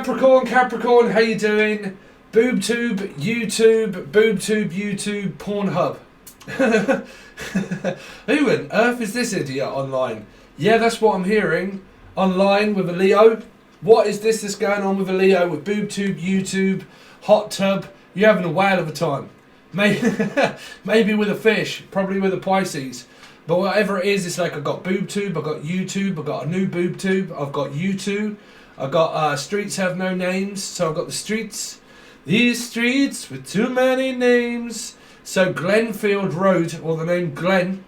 Capricorn, how you doing? BoobTube, YouTube, Pornhub. Who on earth is this idiot online? Yeah, that's what I'm hearing. Online with a Leo. What is this that's going on with a Leo, with BoobTube, YouTube, Hot Tub? You're having a whale of a time. Maybe with a fish, probably with a Pisces. But whatever it is, it's like I've got BoobTube, I've got YouTube, I've got a new BoobTube, I've got YouTube, I've got Streets Have No Names, so I've got the streets. These streets with too many names. So Glenfield Road, or the name Glen.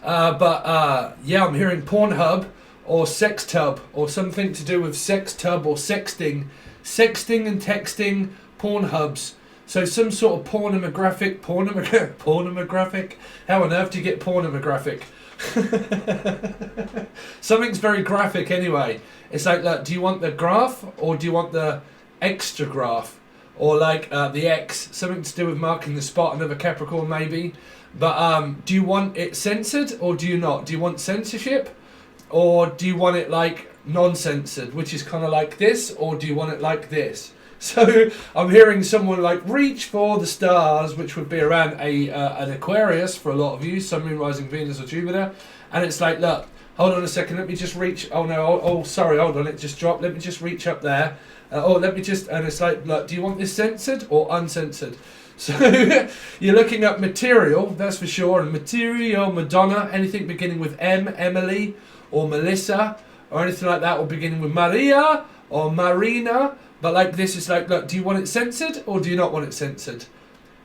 Yeah, I'm hearing Pornhub or Sextub or something to do with Sextub or sexting. Sexting and texting, Pornhubs. So some sort of pornographic. How on earth do you get pornographic? Something's very graphic anyway. It's like, look, do you want the graph or do you want the extra graph? Or like the X, something to do with marking the spot, another Capricorn maybe. But do you want it censored or do you not? Do you want censorship? Or do you want it like non-censored, which is kind of like this? Or do you want it like this? So I'm hearing someone like reach for the stars, which would be around an Aquarius for a lot of you, Sun, Moon, Rising, Venus or Jupiter. And it's like, look, hold on a second, let me just reach. Oh no, oh sorry, hold on, it just dropped. Let me just reach up there. And it's like, look, do you want this censored or uncensored? So you're looking at material, that's for sure. And material, Madonna, anything beginning with M, Emily or Melissa or anything like that, or beginning with Maria or Marina. But like this is like, look, do you want it censored or do you not want it censored?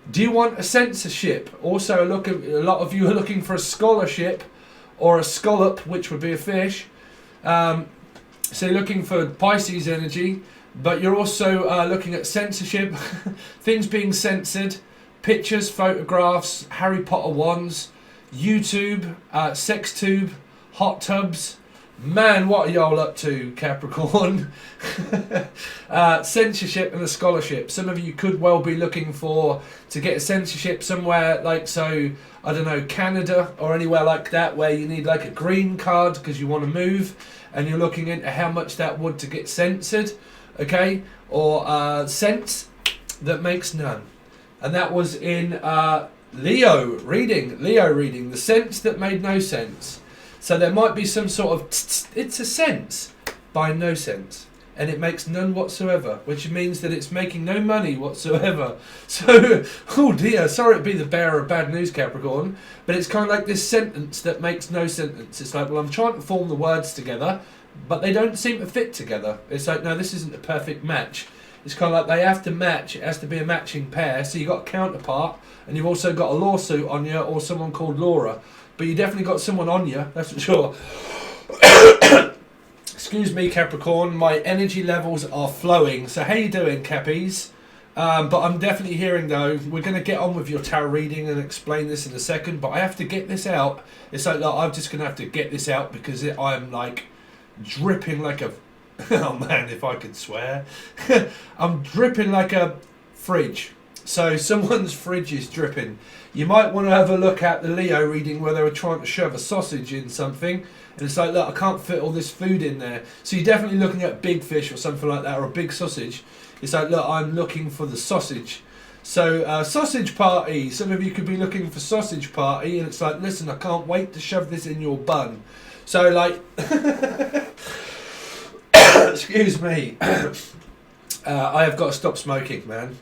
Do you want a censorship? Also, a lot of you are looking for a scholarship or a scallop, which would be a fish. So you're looking for Pisces energy, but you're also looking at censorship, things being censored, pictures, photographs, Harry Potter wands, YouTube, Sextube, hot tubs. Man, what are y'all up to, Capricorn? Censorship and a scholarship. Some of you could well be looking to get a censorship somewhere like, so, I don't know, Canada or anywhere like that, where you need like a green card because you want to move, and you're looking into how much that would to get censored, okay? Or sense that makes none. And that was in Leo reading, the sense that made no sense. So there might be some sort of it's a sense by no sense, and it makes none whatsoever, which means that it's making no money whatsoever. So, oh dear, sorry to be the bearer of bad news, Capricorn, but it's kind of like this sentence that makes no sentence. It's like, well, I'm trying to form the words together, but they don't seem to fit together. It's like, no, this isn't a perfect match. It's kind of like they have to match. It has to be a matching pair. So you've got a counterpart, and you've also got a lawsuit on you, or someone called Laura. But you definitely got someone on you, that's for sure. Excuse me, Capricorn. My energy levels are flowing. So how you doing, Cappies? But I'm definitely hearing, though, we're going to get on with your tarot reading and explain this in a second. But I have to get this out. It's like, look, I'm just going to have to get this out because I'm like dripping like a... Oh, man, if I could swear. I'm dripping like a fridge. So someone's fridge is dripping. You might want to have a look at the Leo reading where they were trying to shove a sausage in something. And it's like, look, I can't fit all this food in there. So you're definitely looking at big fish or something like that, or a big sausage. It's like, look, I'm looking for the sausage. So sausage party. Some of you could be looking for sausage party. And it's like, listen, I can't wait to shove this in your bun. So like... Excuse me. I have got to stop smoking, man.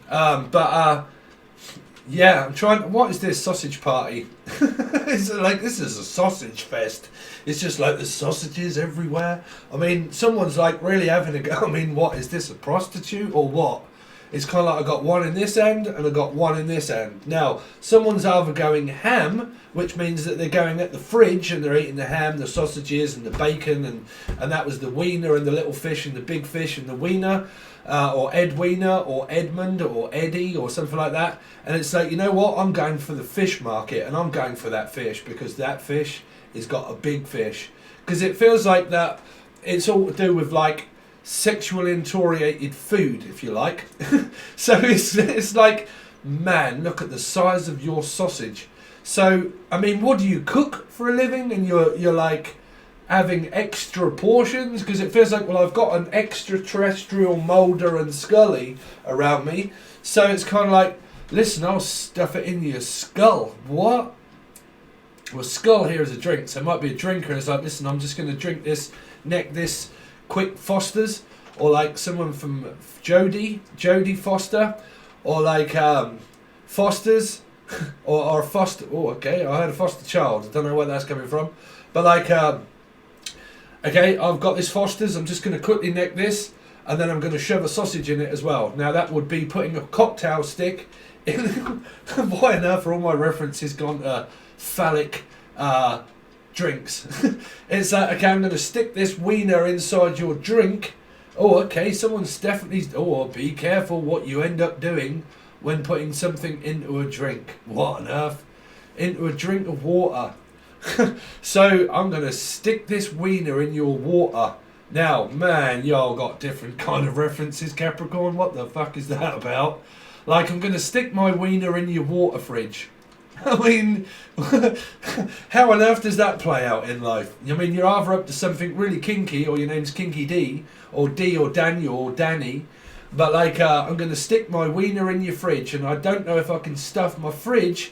Yeah, I'm trying. What is this sausage party? It's like, this is a sausage fest. It's just like there's sausages everywhere. I mean, someone's like really having a go. I mean, what is this, a prostitute or what? It's kind of like I got one in this end and I got one in this end. Now, someone's either going ham, which means that they're going at the fridge and they're eating the ham, the sausages and the bacon, and that was the wiener and the little fish and the big fish and the wiener, or Edwina or Edmund or Eddie or something like that. And it's like, you know what, I'm going for the fish market and I'm going for that fish because that fish has got a big fish. Because it feels like that it's all to do with like sexually orientated food, if you like. So it's like, man, look at the size of your sausage. So I mean, what do you cook for a living? And you're like, having extra portions, because it feels like, well, I've got an extraterrestrial Mulder and Scully around me, so it's kind of like, listen, I'll stuff it in your skull. What? Well, skull here is a drink, so it might be a drinker, and it's like, listen, I'm just going to drink this, neck this quick Foster's, or like someone from Jodie Foster, or like Foster's, or Foster, oh, okay, I heard a foster child, I don't know where that's coming from, but like, okay, I've got this Foster's, I'm just going to quickly neck this, and then I'm going to shove a sausage in it as well. Now that would be putting a cocktail stick in, why on earth are all my references gone to phallic drinks? It's like, okay, I'm going to stick this wiener inside your drink. Oh, okay, someone's definitely, oh, be careful what you end up doing when putting something into a drink. What on earth? Into a drink of water. So I'm going to stick this wiener in your water. Now, man, y'all got different kind of references, Capricorn. What the fuck is that about? Like, I'm going to stick my wiener in your water fridge. I mean, how on earth does that play out in life? I mean, you're either up to something really kinky, or your name's Kinky D, or Daniel, or Danny. But like, I'm going to stick my wiener in your fridge, and I don't know if I can stuff my fridge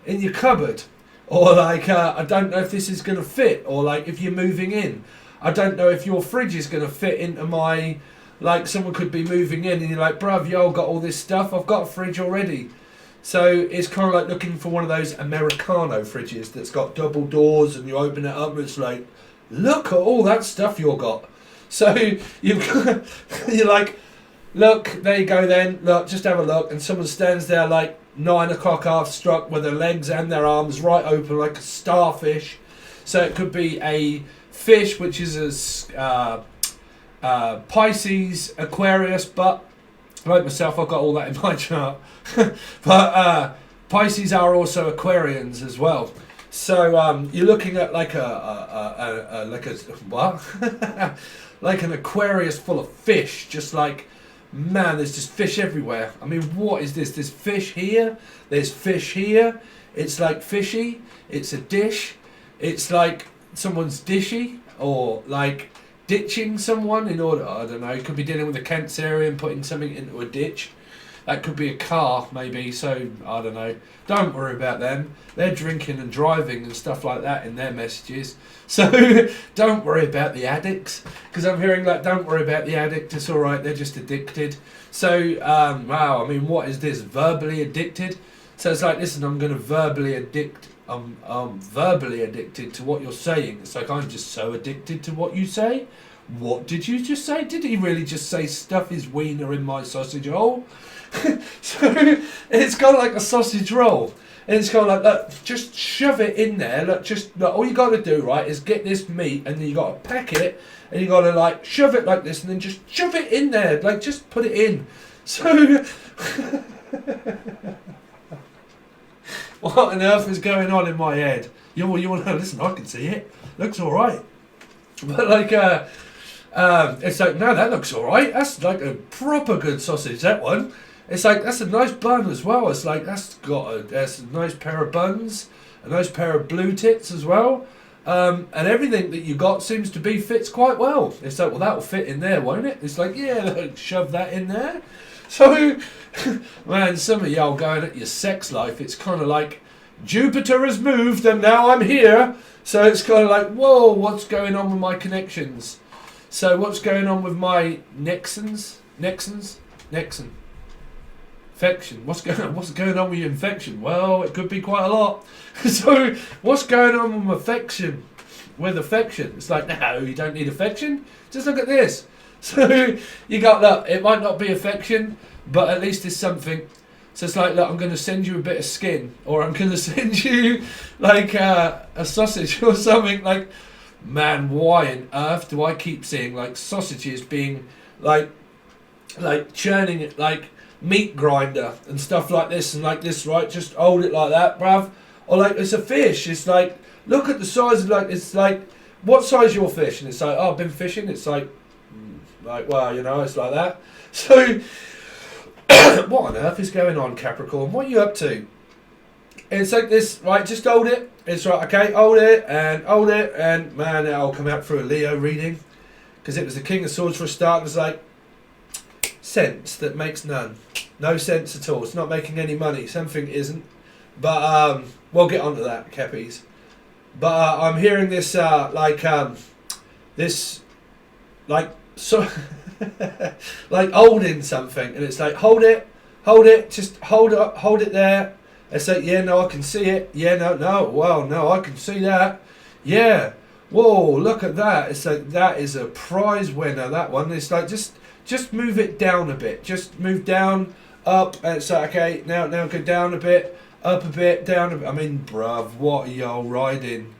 in your cupboard. Or like, I don't know if this is going to fit, or like if you're moving in. I don't know if your fridge is going to fit into my, like someone could be moving in and you're like, bruv, yo, got all this stuff, I've got a fridge already. So it's kind of like looking for one of those Americano fridges that's got double doors, and you open it up and it's like, look at all that stuff you've got. So you're like, look, there you go then, look, just have a look, and someone stands there like 9 o'clock half struck with their legs and their arms right open like a starfish. So it could be a fish, which is a Pisces, Aquarius, but like myself, I've got all that in my chart. But Pisces are also Aquarians as well. So you're looking at like what? Like an Aquarius full of fish, just like, man, there's just fish everywhere. I mean, what is this? There's fish here, there's fish here. It's like fishy, it's a dish. It's like someone's dishy, or like ditching someone in order, I don't know, you could be dealing with a Cancerian putting something into a ditch. That could be a car, maybe, so, I don't know. Don't worry about them. They're drinking and driving and stuff like that in their messages. So, don't worry about the addicts. Because I'm hearing, like, don't worry about the addict, it's alright, they're just addicted. So, wow, I mean, what is this? Verbally addicted? So it's like, listen, I'm going to verbally addict. I'm verbally addicted to what you're saying. It's like, I'm just so addicted to what you say. What did you just say? Did he really just say stuff his wiener in my sausage hole? So it's kind of like a sausage roll. And it's kind of like, look, just shove it in there. Look, all you got to do, right, is get this meat, and then you got to pack it, and you got to like shove it like this, and then just shove it in there. Like, just put it in. So what on earth is going on in my head? You want to listen? I can see it. Looks all right. But like, it's like, no, that looks all right. That's like a proper good sausage. That one. It's like, that's a nice bun as well. It's like, that's a nice pair of buns, a nice pair of blue tits as well. And everything that you got seems to be fits quite well. It's like, well, that'll fit in there, won't it? It's like, yeah, shove that in there. So, man, some of y'all going at your sex life, it's kind of like Jupiter has moved and now I'm here. So it's kind of like, whoa, what's going on with my connections? So what's going on with my Nexon? Infection. What's going on with your infection? Well, it could be quite a lot. So what's going on with affection? It's like, no, you don't need affection. Just look at this. So you got, look, it might not be affection, but at least it's something. So it's like, look, I'm going to send you a bit of skin, or I'm going to send you like a sausage or something. Like, man, why on earth do I keep seeing like sausages being like churning it like meat grinder and stuff like this and like this, right? Just hold it like that, bruv. Or like, it's a fish. It's like, look at the size of, like, it's like, what size is your fish? And it's like, oh, I've been fishing. It's like, well, you know, it's like that. So what on earth is going on, Capricorn? What are you up to? It's like this, right? Just hold it. It's right, okay, hold it, and man, it'll come out through a Leo reading. Because it was the King of Swords for a start. It was like, sense that makes none. No sense at all. It's not making any money. Something isn't. But we'll get onto that, Keppies. But I'm hearing this, this, like, so, like holding something. And it's like, hold it, just hold it there. It's like, yeah, no, I can see it. Yeah, no, well, no, I can see that. Yeah. Whoa, look at that. It's like, that is a prize winner, that one. It's like, just move it down a bit. Just move down, up, and it's like, okay, now go down a bit, up a bit, down a bit. I mean, bruv, what are y'all riding?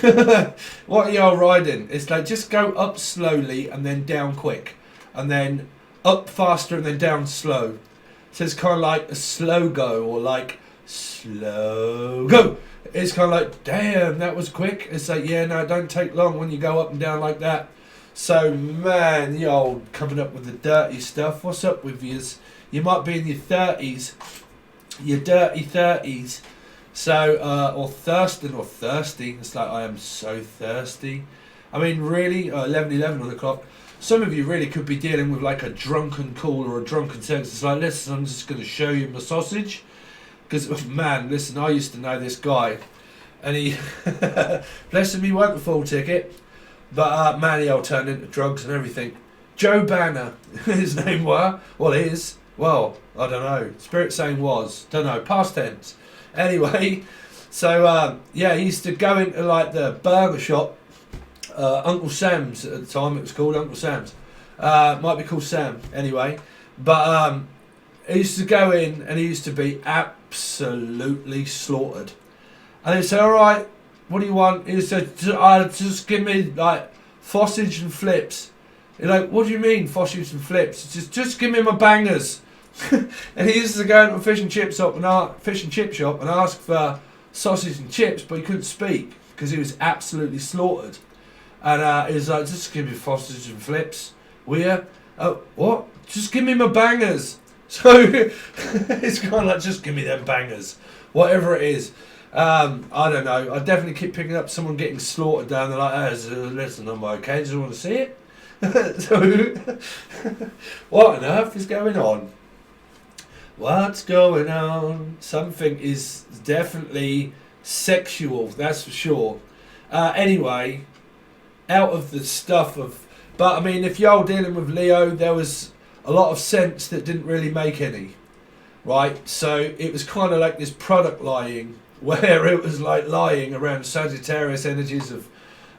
What are y'all riding? It's like, just go up slowly and then down quick. And then up faster and then down slow. So it's kind of like a slow go, or like slow go. It's kind of like, damn, that was quick. It's like, yeah, no, it don't take long when you go up and down like that. So, man, y'all coming up with the dirty stuff. What's up with yous? You might be in your 30s. Your dirty 30s. So, or thirsting or thirsty. It's like, I am so thirsty. I mean, really, 11:11 on the clock. Some of you really could be dealing with like a drunken call or a drunken text. It's like, listen, I'm just going to show you my sausage. Because, man, listen, I used to know this guy. And he, bless him, he won't the full ticket. But, man, he all turned into drugs and everything. Joe Banner, his name were. Well, is. Well, I don't know. Spirit saying was. Don't know. Past tense. Anyway, so, yeah, he used to go into, like, the burger shop. Uncle Sam's at the time, it was called Uncle Sam's. Might be called Sam, anyway. But, he used to go in and he used to be absolutely slaughtered. And he'd say, all right, what do you want? He said, just give me like sausage and flips. You're like, what do you mean sausage and flips? Just give me my bangers. And he used to go into a fish and chip shop and ask for sausage and chips, but he couldn't speak because he was absolutely slaughtered. And he was like, just give me sausage and flips. Will you? Oh, what? Just give me my bangers. So it's kind of like, just give me them bangers, whatever it is. I don't know. I definitely keep picking up someone getting slaughtered down there like, listen, I'm okay. Do you want to see it? So, what on earth is going on? What's going on? Something is definitely sexual, that's for sure. Anyway, out of the stuff of, but I mean, if you're dealing with Leo, there was a lot of sense that didn't really make any, right? So it was kind of like this product lying, where it was like lying around Sagittarius energies of,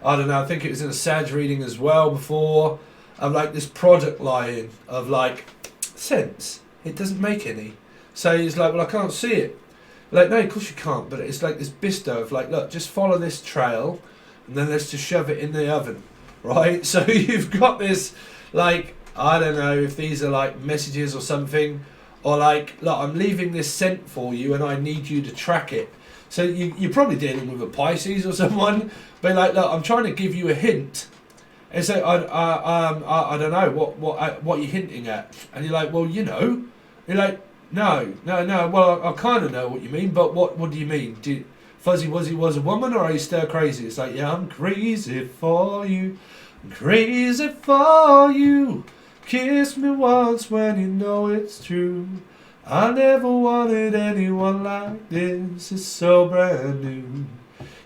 I don't know, I think it was in a Sag reading as well before, of like this product lying of like sense. It doesn't make any. So he's like, well, I can't see it. Like, no, of course you can't, but it's like this bisto of like, look, just follow this trail and then let's just shove it in the oven, right? So you've got this like, I don't know if these are like messages or something, or like, look, I'm leaving this scent for you and I need you to track it. So you're probably dealing with a Pisces or someone, but like, look, I'm trying to give you a hint. And so I don't know what you're hinting at, and you're like, well, you know, you're like, no. Well, I kind of know what you mean, but what do you mean? Fuzzy Wuzzy was a woman, or are you still crazy? It's like, yeah, I'm crazy for you. I'm crazy for you. Kiss me once when you know it's true. I never wanted anyone like this. It's so brand new.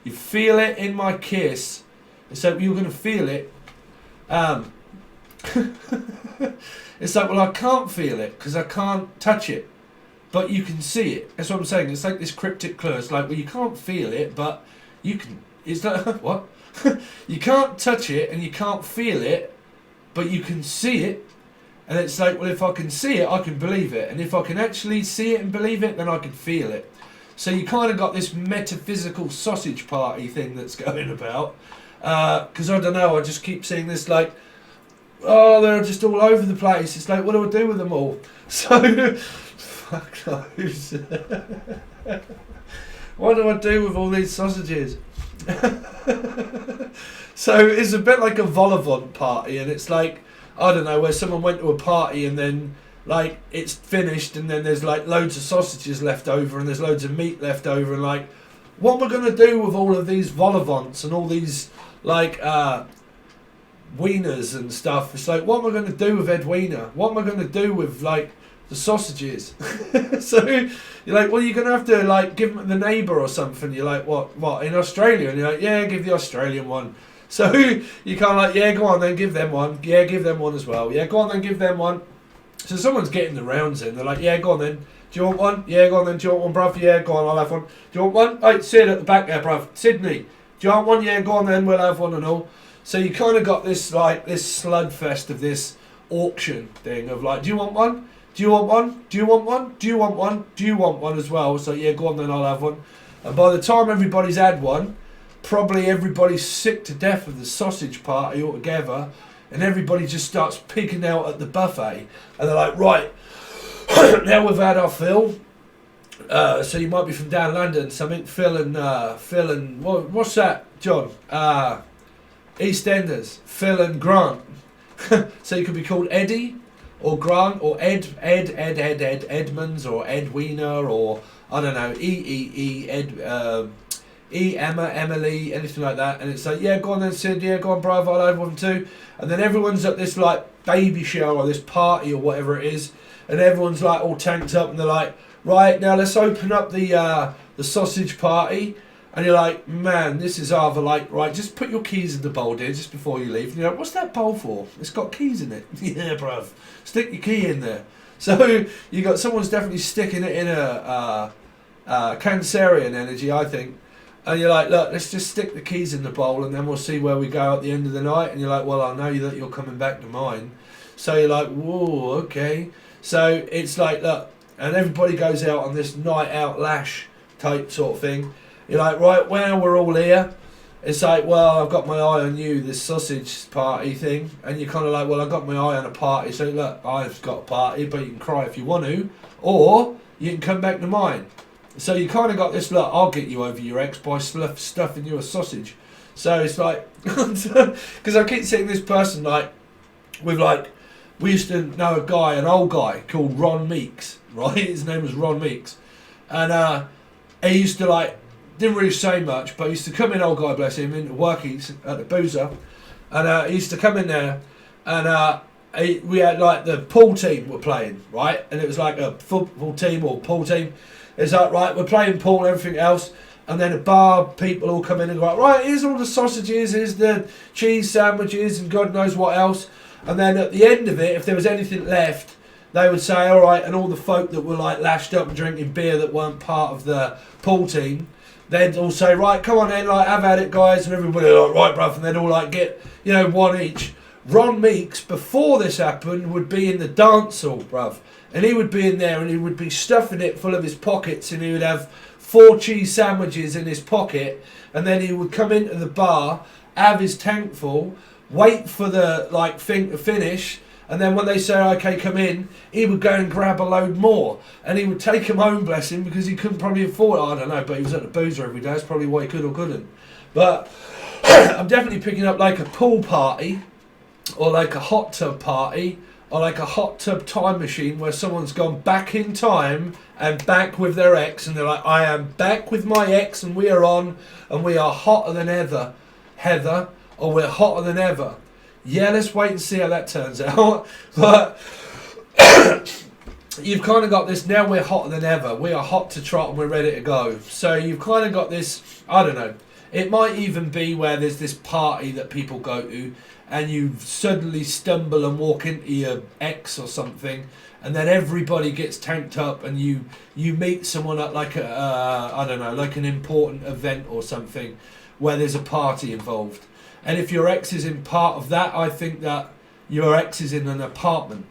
You feel it in my kiss. So you're going to feel it. It's like, well, I can't feel it because I can't touch it. But you can see it. That's what I'm saying. It's like this cryptic clue. It's like, well, you can't feel it, but you can. It's like, what? You can't touch it and you can't feel it, but you can see it. And it's like, well, if I can see it, I can believe it. And if I can actually see it and believe it, then I can feel it. So you kind of got this metaphysical sausage party thing that's going about. Because I don't know, I just keep seeing this like, oh, they're just all over the place. It's like, what do I do with them all? So, fuck those. What do I do with all these sausages? So it's a bit like a vol-au-vent party, and it's like, I don't know, where someone went to a party and then like it's finished and then there's like loads of sausages left over and there's loads of meat left over, and like, what am I going to do with all of these vol au vents and all these like wieners and stuff? It's like, what am I going to do with Edwina? What am I going to do with like the sausages? So you're like, well, you're going to have to like give them to the neighbour or something. You're like, what in Australia? And you're like, yeah, give the Australian one. So you kind of like, yeah, go on then, give them one. Yeah, give them one as well. Yeah, go on then, give them one. So someone's getting the rounds in. They're like, yeah, go on then. Do you want one? Yeah, go on then. Do you want one, bruv? Yeah, go on, I'll have one. Do you want one? Hey, Sid at the back there, bruv. Sydney. Do you want one? Yeah, go on then, we'll have one and all. So you kind of got this like this slugfest of this auction thing of like, do you want one? Do you want one? Do you want one? Do you want one? Do you want one as well? So yeah, go on then, I'll have one. And by the time everybody's had one, probably everybody's sick to death of the sausage party altogether, and everybody just starts picking out at the buffet, and they're like, right, now we've had our fill. So you might be from down London, something. Phil and what's that, John? EastEnders, Phil and Grant. So you could be called Eddie or Grant or Edmonds or Edwina or I don't know, Emma, Emily, anything like that. And it's like, yeah, go on then, Sid, yeah, go on, bravo, I'll have one too. And then everyone's at this like baby shower or this party or whatever it is, and everyone's like all tanked up, and they're like, right, now let's open up the sausage party. And you're like, man, this is either like, right, just put your keys in the bowl, dear, just before you leave. And you're like, what's that bowl for? It's got keys in it. Yeah, bruv, stick your key in there. So you got someone's definitely sticking it in a Cancerian energy, I think. And you're like, look, let's just stick the keys in the bowl and then we'll see where we go at the end of the night. And you're like, well, I know that you're coming back to mine. So you're like, whoa, okay. So it's like, look, and everybody goes out on this night out lash type sort of thing. You're like, right, well, we're all here. It's like, well, I've got my eye on you, this sausage party thing. And you're kind of like, well, I've got my eye on a party. So look, I've got a party, but you can cry if you want to. Or you can come back to mine. So you kind of got this, look, I'll get you over your ex by stuffing you a sausage. So it's like, because I keep seeing this person like, with like, we used to know a guy, an old guy called Ron Meeks, right? His name was Ron Meeks. And he used to like, didn't really say much, but he used to come in, old guy, bless him, into work at the boozer. And he used to come in there and we had like the pool team were playing, right? And it was like a football team or pool team. It's like, right, we're playing pool and everything else, and then the bar people all come in and go, right, here's all the sausages, here's the cheese sandwiches, and God knows what else. And then at the end of it, if there was anything left, they would say, all right, and all the folk that were like lashed up and drinking beer that weren't part of the pool team, they'd all say, right, come on then, like, have at it, guys, and everybody like, right, bruv, and they'd all like get, you know, one each. Ron Meeks, before this happened, would be in the dance hall, bruv. And he would be in there and he would be stuffing it full of his pockets, and he would have 4 cheese sandwiches in his pocket, and then he would come into the bar, have his tank full, wait for the like thing to finish, and then when they say, okay, come in, he would go and grab a load more, and he would take him home, bless him, because he couldn't probably afford it. I don't know, but he was at the boozer every day. That's probably what he could or couldn't. But I'm definitely picking up like a pool party, or like a hot tub party, or like a hot tub time machine where someone's gone back in time and back with their ex, and they're like, I am back with my ex and we are on, and we are hotter than ever, Heather, or we're hotter than ever. Yeah, let's wait and see how that turns out. But you've kind of got this, now we're hotter than ever. We are hot to trot and we're ready to go. So you've kind of got this, I don't know, it might even be where there's this party that people go to, and you suddenly stumble and walk into your ex or something, and then everybody gets tanked up, and you meet someone at like a I don't know, like an important event or something where there's a party involved. And if your ex is in part of that, I think that your ex is in an apartment,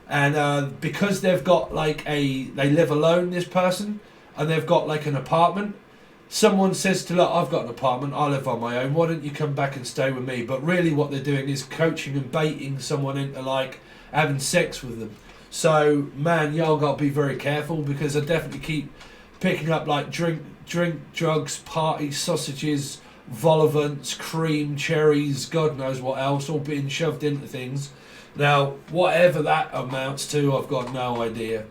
and because they've got like they live alone, this person, and they've got like an apartment. Someone says to, look, I've got an apartment, I live on my own, why don't you come back and stay with me? But really what they're doing is coaching and baiting someone into like having sex with them. So man, y'all got to be very careful, because I definitely keep picking up like drink, drugs, party, sausages, vol-au-vents, cream, cherries, God knows what else, all being shoved into things. Now, whatever that amounts to, I've got no idea.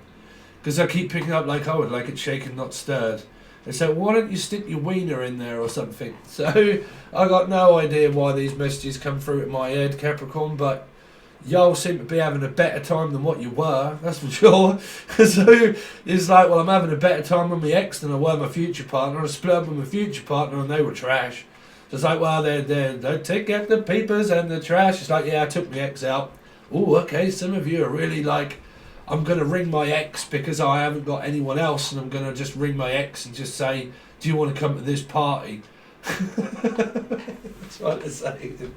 Because I keep picking up like, oh, like it's shaken, not stirred. They say, why don't you stick your wiener in there or something? So I got no idea why these messages come through in my head, Capricorn, but y'all seem to be having a better time than what you were, that's for sure. So it's like, well, I'm having a better time with my ex than I were my future partner. I split up with my future partner and they were trash. So it's like, well, they take out the papers and the trash. It's like, yeah, I took my ex out. Oh, okay, some of you are really like, I'm going to ring my ex because I haven't got anyone else, and I'm going to just ring my ex and just say, do you want to come to this party? That's what they're saying.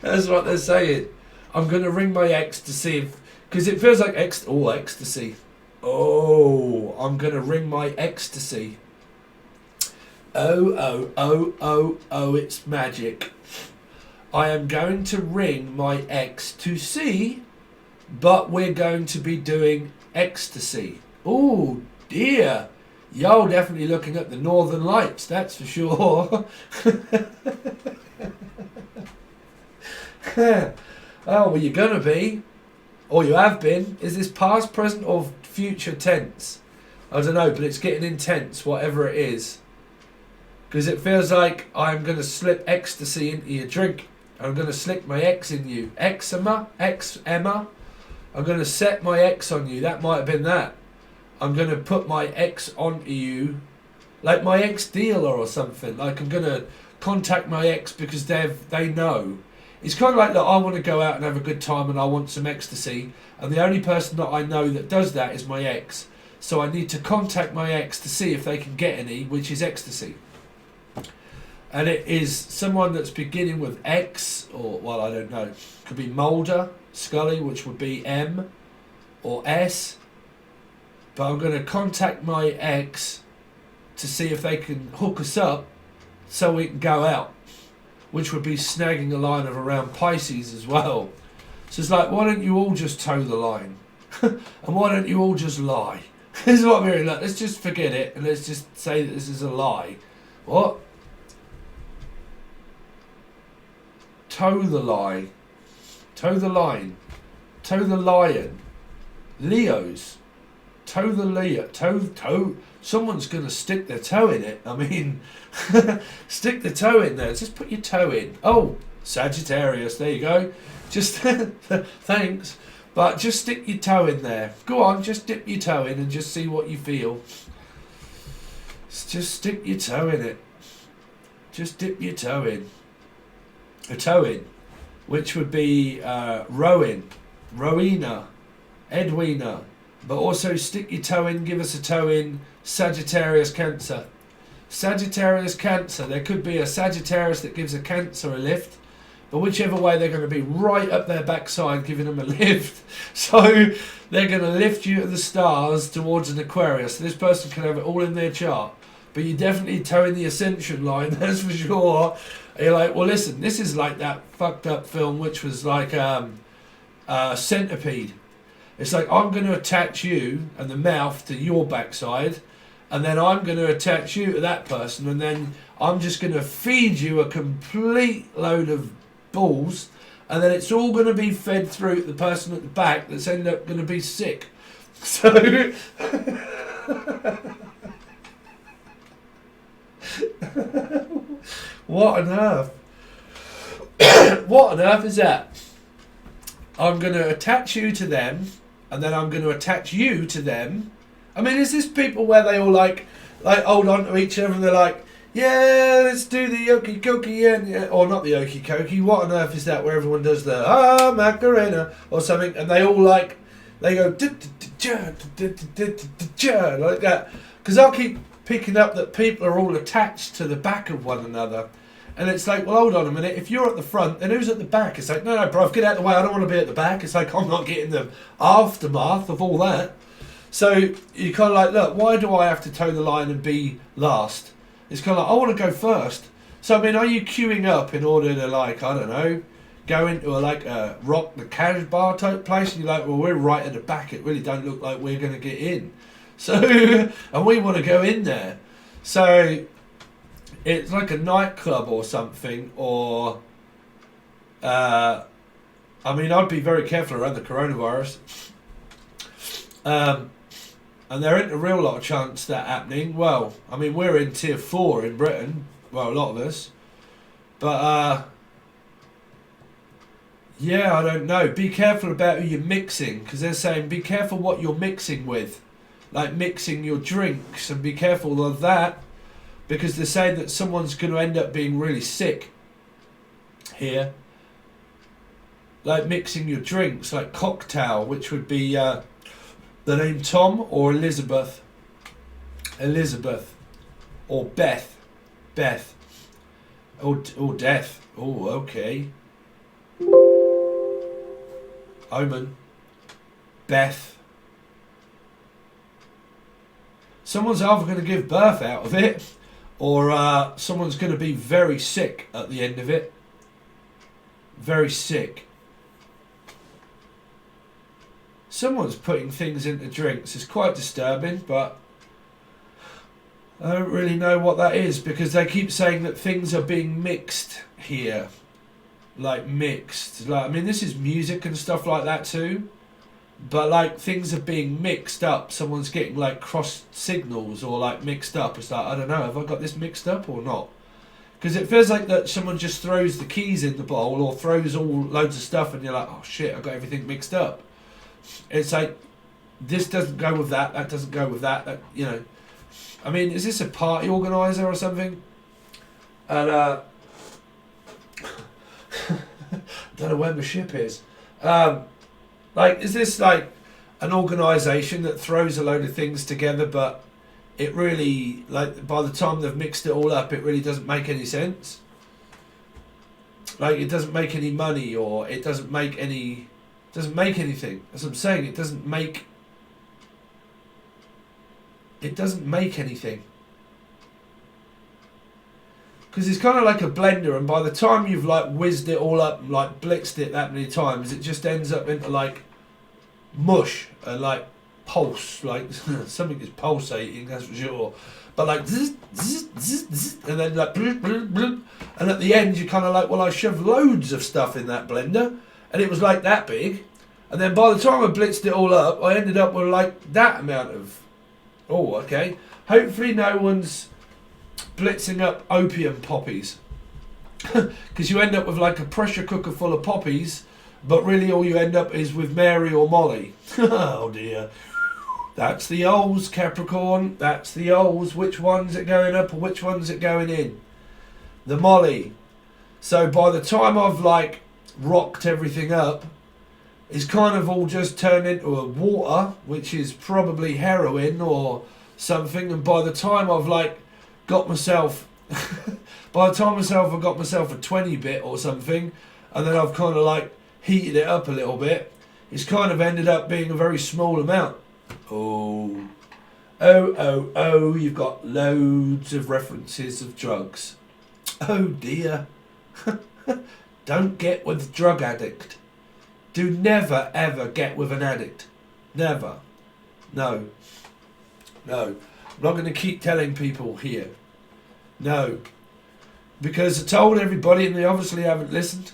That's what they're saying. I'm going to ring my ex to see if, because it feels like ecstasy. Oh, I'm going to ring my ecstasy. Oh, it's magic. I am going to ring my ex to see, but we're going to be doing ecstasy. Oh dear. Y'all definitely looking at the Northern Lights, that's for sure. Oh, well, you're going to be, or you have been. Is this past, present, or future tense? I don't know, but it's getting intense, whatever it is. Because it feels like I'm going to slip ecstasy into your drink. I'm going to slip my ex in you. Eczema? Ex-Emma? I'm going to set my ex on you. That might have been that. I'm going to put my ex onto you. Like my ex-dealer or something. Like I'm going to contact my ex because they know. It's kind of like, look, I want to go out and have a good time and I want some ecstasy. And the only person that I know that does that is my ex. So I need to contact my ex to see if they can get any, which is ecstasy. And it is someone that's beginning with X, or, well, I don't know. Could be Mulder, Scully, which would be M, or S. But I'm going to contact my ex to see if they can hook us up so we can go out. Which would be snagging a line of around Pisces as well. So it's like, why don't you all just toe the line? And why don't you all just lie? This is what I'm hearing. Like, let's just forget it and let's just say that this is a lie. What? Toe the lie. Toe the line. Toe the lion. Leos. Toe the Leo. Toe. Someone's going to stick their toe in it. I mean, stick the toe in there. Just put your toe in. Oh, Sagittarius. There you go. Just, thanks. But just stick your toe in there. Go on, just dip your toe in and just see what you feel. Just stick your toe in it. Just dip your toe in. A toe in. Which would be Rowan, Rowena, Edwina. But also stick your toe in, give us a toe in, Sagittarius Cancer. Sagittarius Cancer, there could be a Sagittarius that gives a Cancer a lift, but whichever way they're going to be right up their backside giving them a lift. So they're going to lift you to the stars towards an Aquarius. So this person can have it all in their chart. But you definitely toe in the ascension line, that's for sure. And you're like, well listen, this is like that fucked up film which was like Centipede. It's like, I'm going to attach you and the mouth to your backside, and then I'm going to attach you to that person, and then I'm just going to feed you a complete load of balls, and then it's all going to be fed through the person at the back that's ended up going to be sick. So, what on earth? What on earth is that? I'm going to attach you to them, and then I'm going to attach you to them. I mean, is this people where they all like hold on to each other and they're like, yeah, let's do the okie dokie, and or not the okie dokie. What on earth is that where everyone does the Macarena or something, and they all like they go like that? Because I'll keep picking up that people are all attached to the back of one another. And it's like, well, hold on a minute. If you're at the front, then who's at the back? It's like, no, bruv, get out of the way. I don't want to be at the back. It's like, I'm not getting the aftermath of all that. So you kind of like, look, why do I have to toe the line and be last? It's kind of like, I want to go first. So, I mean, are you queuing up in order to, like, I don't know, go into a rock the cash bar type place? And you're like, well, we're right at the back. It really don't look like we're going to get in. So, and we want to go in there. So it's like a nightclub or something, or I mean, I'd be very careful around the coronavirus. And there ain't a real lot of chance that happening. Well, I mean, we're in tier 4 in Britain. Well, a lot of us. But, yeah, I don't know. Be careful about who you're mixing, because they're saying be careful what you're mixing with. Like mixing your drinks, and be careful of that, because they're saying that someone's going to end up being really sick here. Like mixing your drinks, like cocktail, which would be the name Tom or Elizabeth. Elizabeth. Or Beth. Beth. Or Death. Oh, okay. Omen. Beth. Someone's either going to give birth out of it, or someone's going to be very sick at the end of it. Very sick. Someone's putting things into drinks. It's quite disturbing, but I don't really know what that is, because they keep saying that things are being mixed here. Like mixed. Like, I mean, this is music and stuff like that too. But like things are being mixed up. Someone's getting like cross signals or like mixed up. It's like, I don't know, have I got this mixed up or not? Because it feels like that someone just throws the keys in the bowl or throws all loads of stuff and you're like, oh shit, I got everything mixed up. It's like, this doesn't go with that, that doesn't go with that, you know. I mean, is this a party organiser or something? And, I don't know where my ship is. Like, is this like an organisation that throws a load of things together, but it really, like, by the time they've mixed it all up, it really doesn't make any sense? Like, it doesn't make any money, or it doesn't make any... doesn't make anything. As I'm saying, it doesn't make anything. Because it's kind of like a blender, and by the time you've like whizzed it all up and like blitzed it that many times, it just ends up into like mush and like pulse, like something is pulsating, that's for sure. But like zzz, zzz, zzz, zzz, and then like bloop, bloop, bloop, and at the end you're kind of like, well, I shoved loads of stuff in that blender and it was like that big, and then by the time I blitzed it all up, I ended up with like that amount of... Oh, okay. Hopefully no one's blitzing up opium poppies, because you end up with like a pressure cooker full of poppies, but really all you end up is with Mary or Molly. Oh dear. That's the O's, Capricorn. That's the O's. Which one's it going up or which one's it going in? The Molly. So by the time I've like rocked everything up, it's kind of all just turned into a water, which is probably heroin or something. And by the time I've like got myself, by the time I've got myself a 20-bit or something, and then I've kind of like heated it up a little bit, it's kind of ended up being a very small amount. Oh, you've got loads of references of drugs. Oh dear. Don't get with drug addict. Do never ever get with an addict. Never. No. No. I'm not going to keep telling people here. No. Because I told everybody and they obviously haven't listened.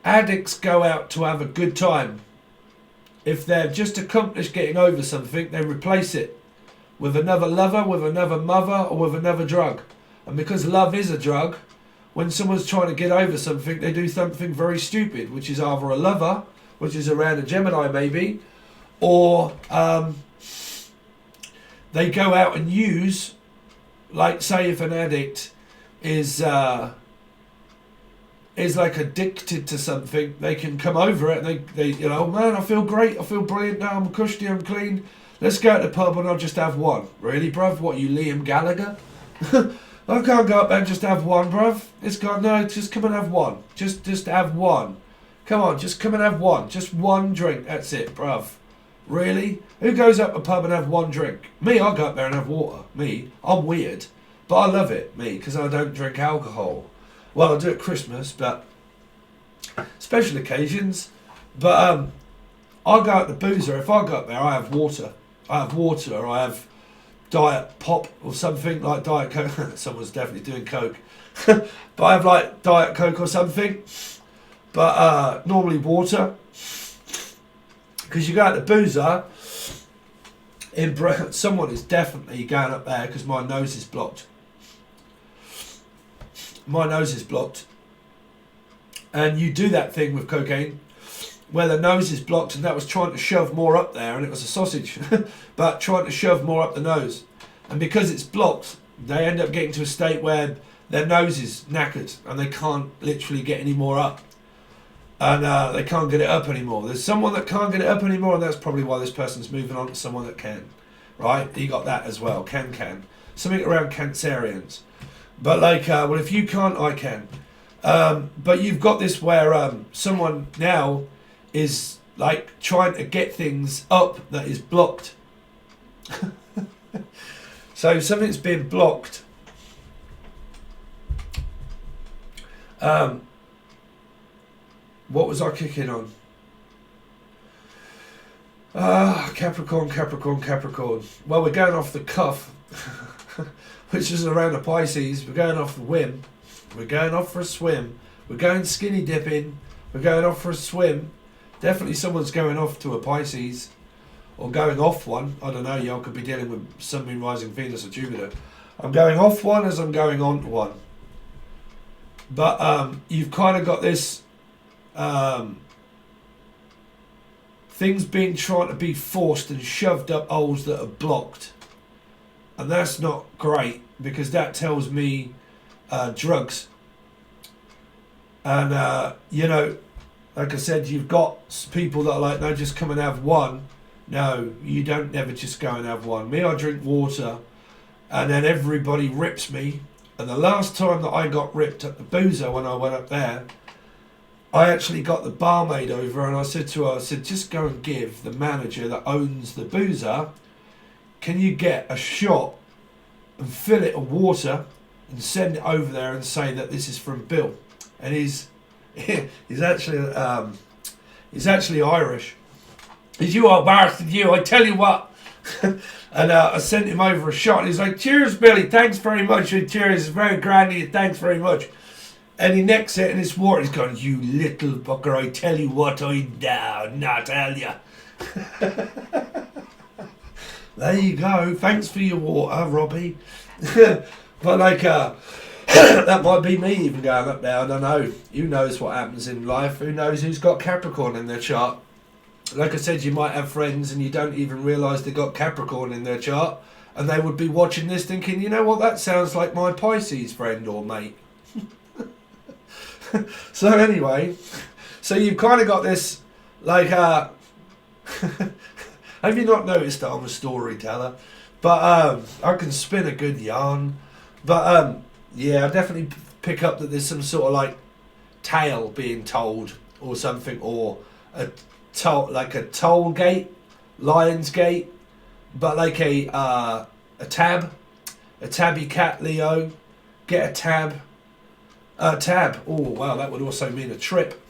Addicts go out to have a good time. If they've just accomplished getting over something, they replace it with another lover, with another mother, or with another drug. And because love is a drug, when someone's trying to get over something, they do something very stupid, which is either a lover, which is around a Gemini maybe, or they go out and use, like say if an addict is like addicted to something, they can come over it and they you know, oh man, I feel great, I feel brilliant now, I'm cushy, I'm clean, let's go to the pub and I'll just have one. Really, bruv? What, you Liam Gallagher? I can't go up there and just have one, bruv. It's got, no, just come and have one. Just have one. Come on, just come and have one. Just one drink, that's it, bruv. Really? Who goes up a pub and have one drink? Me, I'll go up there and have water. Me, I'm weird. But I love it, me, because I don't drink alcohol. Well, I do at Christmas, but special occasions. But I go out to boozer. If I go up there, I have water. I have water, or I have diet pop or something, like Diet Coke. Someone's definitely doing Coke. But I have like Diet Coke or something. But normally water. Because you go out to Boozer, someone is definitely going up there because my nose is blocked. My nose is blocked. And you do that thing with cocaine where the nose is blocked, and that was trying to shove more up there, and it was a sausage, but trying to shove more up the nose. And because it's blocked, they end up getting to a state where their nose is knackered and they can't literally get any more up. And they can't get it up anymore. There's someone that can't get it up anymore, and that's probably why this person's moving on to someone that can. Right? You got that as well. Can. Something around Cancerians. But like, well, if you can't, I can. But you've got this where someone now is like trying to get things up that is blocked. So something's been blocked. What was I kicking on? Capricorn. Well, we're going off the cuff, which is around the Pisces. We're going off the whim. We're going off for a swim. We're going skinny dipping. We're going off for a swim. Definitely someone's going off to a Pisces. Or going off one. I don't know, y'all could be dealing with Sun, Moon, Rising, Venus or Jupiter. I'm going off one as I'm going on to one. But you've kind of got this things being trying to be forced and shoved up holes that are blocked. And that's not great, because that tells me drugs. And, you know, like I said, you've got people that are like, no, just come and have one. No, you don't never just go and have one. Me, I drink water, and then everybody rips me. And the last time that I got ripped at the Boozer, when I went up there, I actually got the barmaid over, and I said to her, I said, just go and give the manager that owns the Boozer, can you get a shot and fill it with water and send it over there and say that this is from Bill? And he's actually Irish. He's, you old bastard, you, I tell you what. And I sent him over a shot, and he's like, cheers, Billy, thanks very much. Cheers, it's very grand of you, thanks very much. And he necks it, and it's water. He's going, you little fucker, I tell you what, I not tell you. There you go, thanks for your water, Robbie. But like, that might be me even going up there, I don't know. Who knows what happens in life? Who knows who's got Capricorn in their chart? Like I said, you might have friends and you don't even realise they got Capricorn in their chart, and they would be watching this thinking, you know what, that sounds like my Pisces friend or mate. So anyway, so you've kind of got this, like, have you not noticed that I'm a storyteller? But I can spin a good yarn. But yeah, I definitely pick up that there's some sort of like tale being told or something, or a toll gate, Lion's Gate, but like a tabby cat, Leo, get a tab. Tab. Oh wow, that would also mean a trip.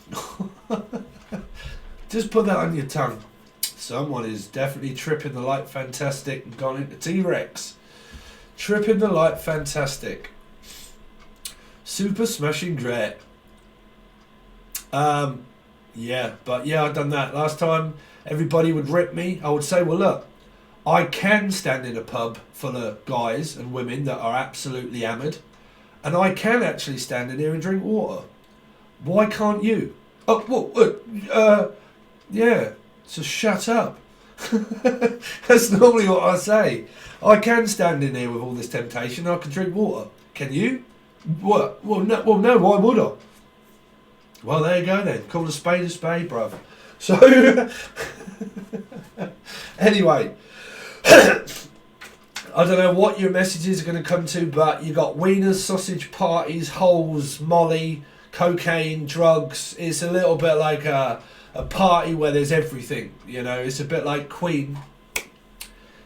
Just put that on your tongue. Someone is definitely tripping the light fantastic and gone into T-Rex. Tripping the light fantastic. Super smashing great. Yeah, but yeah, I've done that. Last time everybody would rip me, I would say, well look, I can stand in a pub full of guys and women that are absolutely hammered, and I can actually stand in here and drink water. Why can't you? Oh, well, yeah, so shut up. That's normally what I say. I can stand in here with all this temptation, I can drink water. Can you? What? Well, no, why would I? Well, there you go then. Call a spade, bruv. So, anyway, I don't know what your messages are going to come to, but you got wieners, sausage parties, holes, molly, cocaine, drugs. It's a little bit like a party where there's everything, you know. It's a bit like Queen.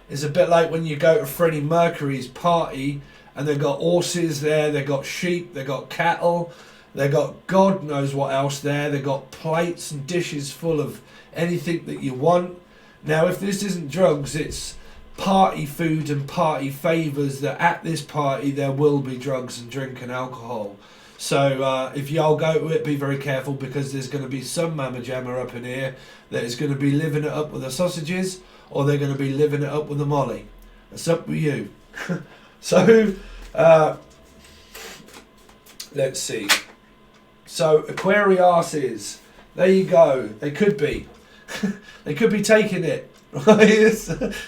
It's a bit like when you go to Freddie Mercury's party and they've got horses there, they've got sheep, they've got cattle, they've got God knows what else there, they've got plates and dishes full of anything that you want. Now, if this isn't drugs, it's party food and party favours that at this party there will be drugs and drink and alcohol. So if y'all go to it, be very careful, because there's going to be some mamma jammer up in here that is going to be living it up with the sausages, or they're going to be living it up with the molly. It's up with you. So let's see. So Aquariuses, there you go. They could be. They could be taking it.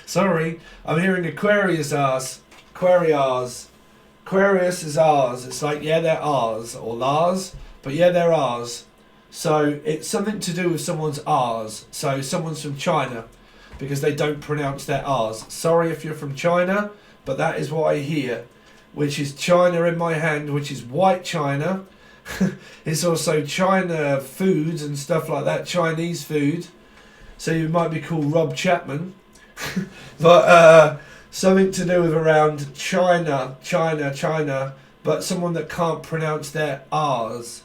Sorry, I'm hearing Aquarius ours. Aquarius is ours. It's like, yeah, they're ours, or Lars, but yeah, they're ours. So it's something to do with someone's ours. So someone's from China, because they don't pronounce their R's. Sorry if you're from China, but that is what I hear. Which is China in my hand, which is white China. It's also China foods and stuff like that, Chinese food. So you might be called Rob Chapman. But something to do with around China, but someone that can't pronounce their R's.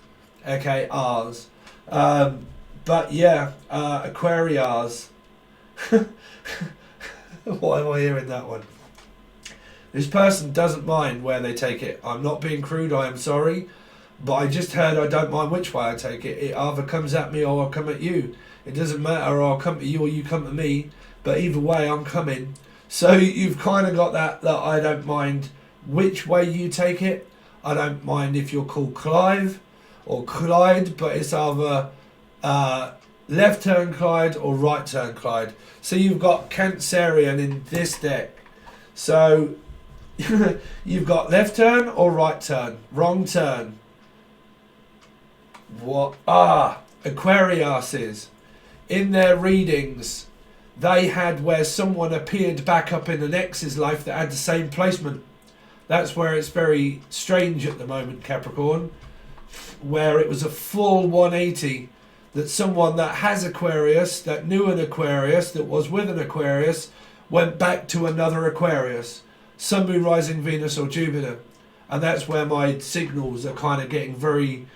Okay, R's. But yeah, Aquarius. Why am I hearing that one? This person doesn't mind where they take it. I'm not being crude, I am sorry. But I just heard I don't mind which way I take it. It either comes at me or I'll come at you. It doesn't matter, I'll come to you or you come to me. But either way, I'm coming. So you've kind of got that I don't mind which way you take it. I don't mind if you're called Clive or Clyde, but it's either left turn Clyde or right turn Clyde. So you've got Cancerian in this deck. So you've got left turn or right turn. Wrong turn. What? Aquariuses. In their readings, they had where someone appeared back up in an ex's life that had the same placement. That's where it's very strange at the moment, Capricorn, where it was a full 180, that someone that has Aquarius, that knew an Aquarius, that was with an Aquarius, went back to another Aquarius, Sun, Moon, Rising, Venus or Jupiter. And that's where my signals are kind of getting very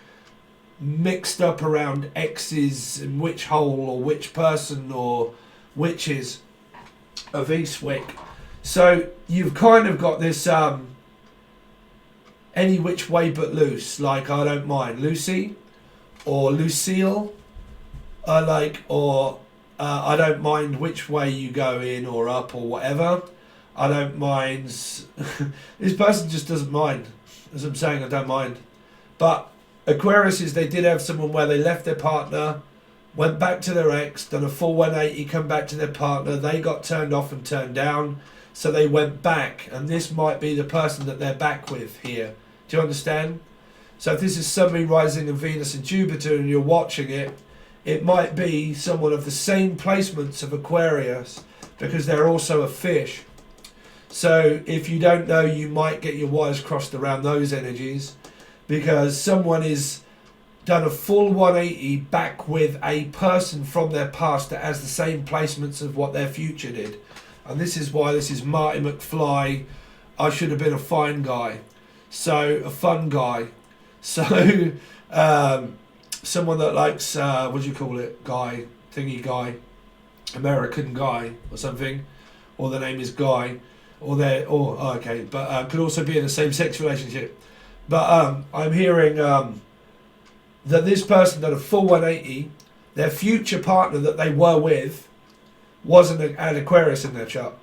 mixed up around exes and which hole or which person or witches of Eastwick. So you've kind of got this any which way but loose, like I don't mind Lucy or Lucille, I don't mind which way you go in or up or whatever. I don't mind. This person just doesn't mind. As I'm saying, I don't mind. But Aquariuses, they did have someone where they left their partner, went back to their ex, done a full 180, come back to their partner. They got turned off and turned down, so they went back. And this might be the person that they're back with here. Do you understand? So if this is Sun, Moon, Rising and Venus and Jupiter and you're watching it, it might be someone of the same placements of Aquarius, because they're also a fish. So if you don't know, you might get your wires crossed around those energies, because someone is done a full 180 back with a person from their past that has the same placements of what their future did. And this is why this is Marty McFly. I should have been a fine guy. So a fun guy. So someone that likes, what do you call it? Guy, thingy guy, American guy or something. Or the name is Guy. Okay, but could also be in a same-sex relationship. But I'm hearing that this person did a full 180. Their future partner that they were with wasn't an Aquarius in their chart.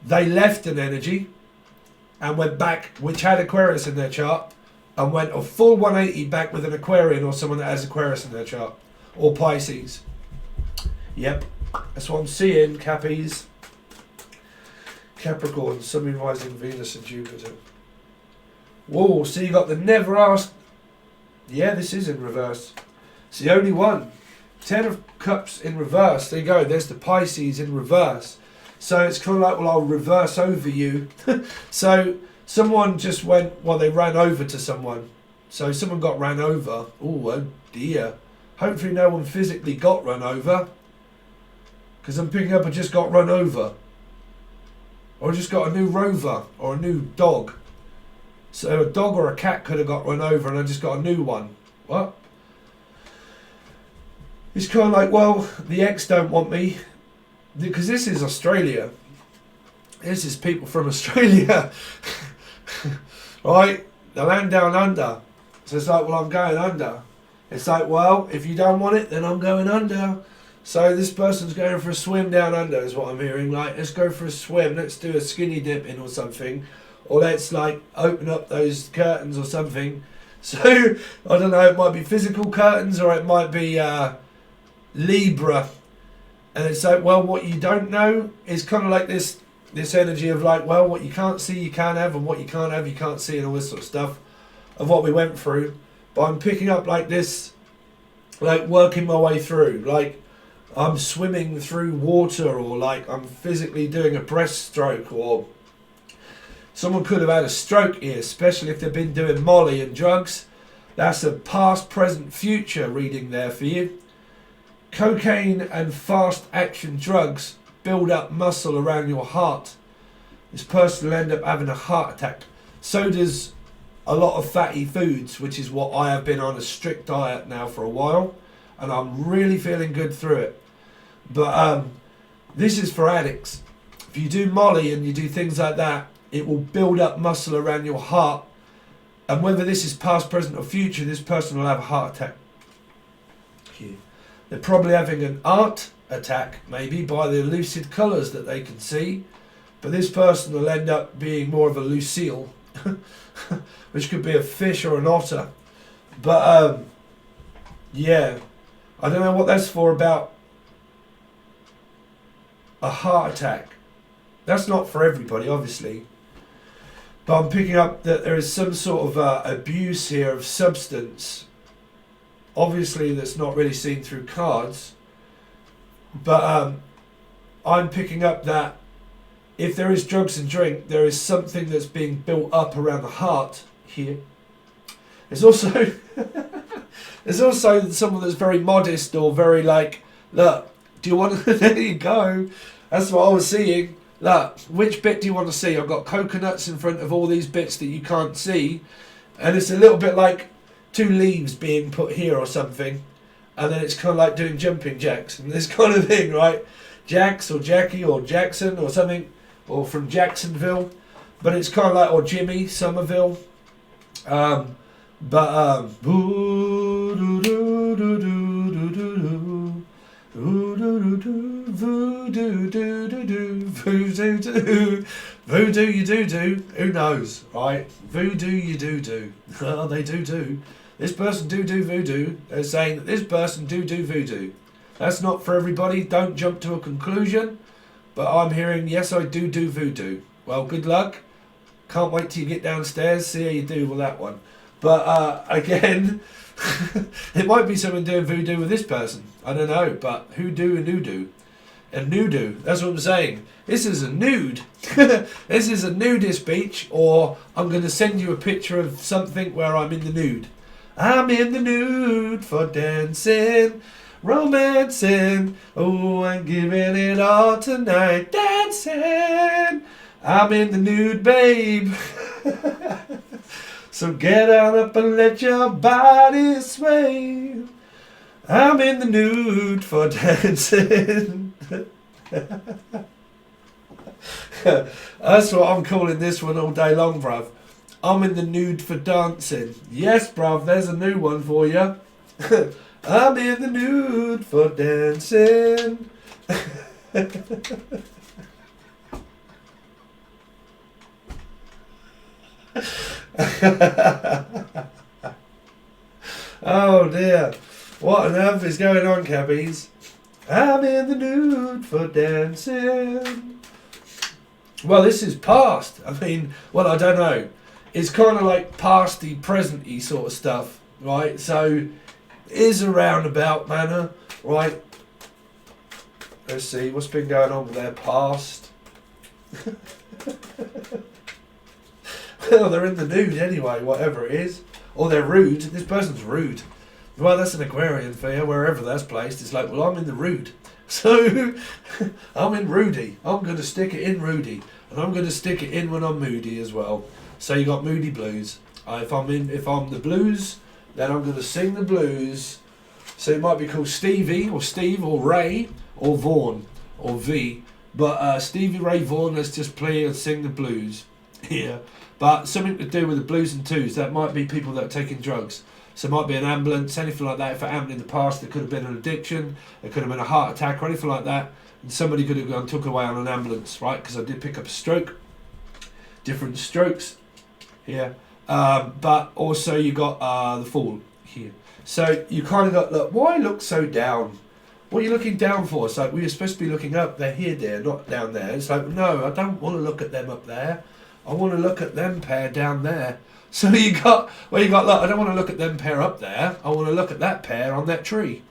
They left an energy and went back, which had Aquarius in their chart, and went a full 180 back with an Aquarian or someone that has Aquarius in their chart. Or Pisces. Yep, that's what I'm seeing, Cappies. Capricorn, Sun, Moon, Rising, Venus and Jupiter. Whoa, so you got the never asked. Yeah, this is in reverse. It's the only one. 10 of Cups in reverse. There you go. There's the Pisces in reverse. So it's kind of like, well, I'll reverse over you. So someone just went, well, they ran over to someone. So someone got ran over. Oh dear. Hopefully no one physically got run over. Because I'm picking up I just got run over. Or I just got a new rover or a new dog. So a dog or a cat could have got run over and I just got a new one. What? It's kind of like, well, the ex don't want me. Because this is Australia. This is people from Australia. Right? The land down under. So it's like, well, I'm going under. It's like, well, if you don't want it, then I'm going under. So this person's going for a swim down under is what I'm hearing. Like, let's go for a swim. Let's do a skinny dip in or something. Or let's, like, open up those curtains or something. So, I don't know, it might be physical curtains or it might be Libra. And it's like, well, what you don't know is kind of like this energy of like, well, what you can't see you can have, and what you can't have you can't see, and all this sort of stuff of what we went through. But I'm picking up like this, like working my way through, like I'm swimming through water, or like I'm physically doing a breaststroke, or someone could have had a stroke here, especially if they've been doing Molly and drugs. That's a past, present, future reading there for you. Cocaine and fast action drugs build up muscle around your heart. This person will end up having a heart attack. So does a lot of fatty foods, which is what I have been on a strict diet now for a while, and I'm really feeling good through it. But this is for addicts. If you do Molly and you do things like that, it will build up muscle around your heart, and whether this is past, present or future, this person will have a heart attack. They're probably having an art attack, maybe, by the lucid colours that they can see. But this person will end up being more of a lucille, which could be a fish or an otter. But, yeah, I don't know what that's for about a heart attack. That's not for everybody, obviously. But I'm picking up that there is some sort of abuse here of substance. Obviously, that's not really seen through cards. But I'm picking up that if there is drugs and drink, there is something that's being built up around the heart here. There's also there's also someone that's very modest or very like, look, do you want to, there you go. That's what I was seeing. Look, which bit do you want to see? I've got coconuts in front of all these bits that you can't see. And it's a little bit like 2 leaves being put here or something. And then it's kind of like doing jumping jacks and this kind of thing, right? Jacks or Jackie or Jackson or something, or from Jacksonville. But it's kind of like, or Jimmy Somerville. Voodoo you do, who knows, right? Voodoo you do. Oh, they do. This person do voodoo. They're saying that this person do voodoo. That's not for everybody. Don't jump to a conclusion. But I'm hearing, yes, I do voodoo. Well, good luck. Can't wait till you get downstairs. See how you do with that one. But again, it might be someone doing voodoo with this person. I don't know. But hoodoo and NUDE. And NUDE. That's what I'm saying. This is a nude. This is a nudist beach. Or I'm going to send you a picture of something where I'm in the nude. I'm in the nude for dancing, romancing. Oh, I'm giving it all tonight, dancing. I'm in the nude, babe. So get on up and let your body sway. I'm in the nude for dancing. That's what I'm calling this one all day long, bruv. I'm in the nude for dancing. Yes, bruv, there's a new one for you. I'm in the nude for dancing. Oh dear. What on earth is going on, cabbies? I'm in the nude for dancing. Well, this is past. I mean, well, I don't know. It's kind of like pasty, presenty sort of stuff, right? So, it is a roundabout manner, right? Let's see, what's been going on with their past? Well, they're in the nude anyway, whatever it is. Or they're rude. This person's rude. Well, that's an Aquarian for you, wherever that's placed. It's like, well, I'm in the rude. So, I'm in Rudy. I'm going to stick it in Rudy. And I'm going to stick it in when I'm moody as well. So you got moody blues. If I'm the blues, then I'm going to sing the blues. So it might be called Stevie or Steve or Ray or Vaughan or V But Stevie Ray Vaughan, let's just play and sing the blues. Yeah. But something to do with the blues and twos. That might be people that are taking drugs. So it might be an ambulance, anything like that. If it happened in the past, it could have been an addiction. It could have been a heart attack or anything like that. And somebody could have gone took away on an ambulance, right? Because I did pick up a stroke. Different strokes here. But also you got the fall here. So you kind of got, look, why look so down? What are you looking down for? It's like, we were supposed to be looking up. They're here, dear, not down there. It's like, no, I don't want to look at them up there. I want to look at them pair down there. So you got, well, you got, look, I don't want to look at them pair up there. I want to look at that pair on that tree.